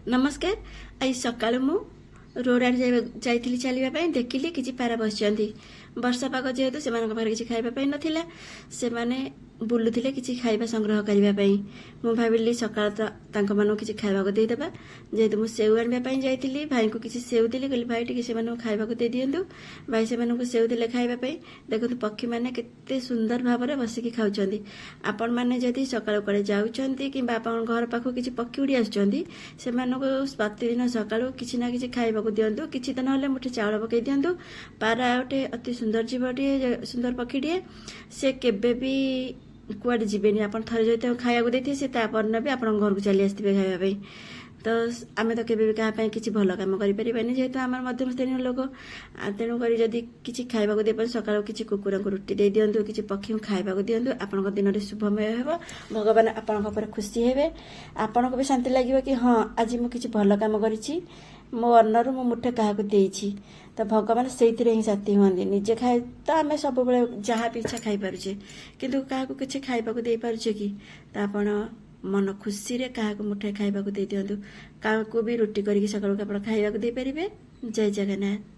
नमस्कार। आज सकाल मु रोड आड़े जाइली चलवाई देखिली कि पारा बस वर्षा पाग जेहेतु से किसी खावाई नाला से बुलूले कि खाଇବା संग्रह करने मु भाविली सकाल तो किसी खावा देदेबा जेहेतु मुझे सेव आने जाइली भाई को किसी सेव देली कहली भाई टी से खावा दे दिंतु भाई से सेव देले खावाई देखो पक्षी मैंने केते सुंदर भाव में बसिकी खाऊँ आपण मैंने जदि सकाल कड़े जाऊँच कि घर पाखु किसी पक्षी उड़ी आसुँच से प्रतिदिन सकालू किसी ना कि खावा दिंतु किसी तो ना मुठे चाउल पकई दिंतु पारा गोटे अति सुंदर जीवटे सुंदर पक्षीटे से केबे भी कुआडे जीवेनी आप थे जो खाया देते से तापर भी आप घर को चली आसते खावाई तो आम तो केबे क्या किसी भल कम करें जेहेतु आम मध्यम श्रेणी लोक तेणुक जदि किसी खावा दे सकाल किसी कुकुर को रुटी दे दिंतु किसी पक्षी को खावा दिंतु आपण दिन में शुभमय हो भगवान आपण खुशी हे आपण को भी शांति लगे कि हाँ आज मुझे किसी भल कम करी मो अन्नरू मो मुठे क्या देती तो भगवान से ही साथी हमें निजे खाए तो आम सब जहाँ भी इच्छा खाई पारे किंतु क्या किसी खावा दे पारे कि तो आप मन खुशी रे क्या मुठे खावा दे दिंतु क्या भी रुटी करके सकाल खावा दे पारे। जय जगन्नाथ।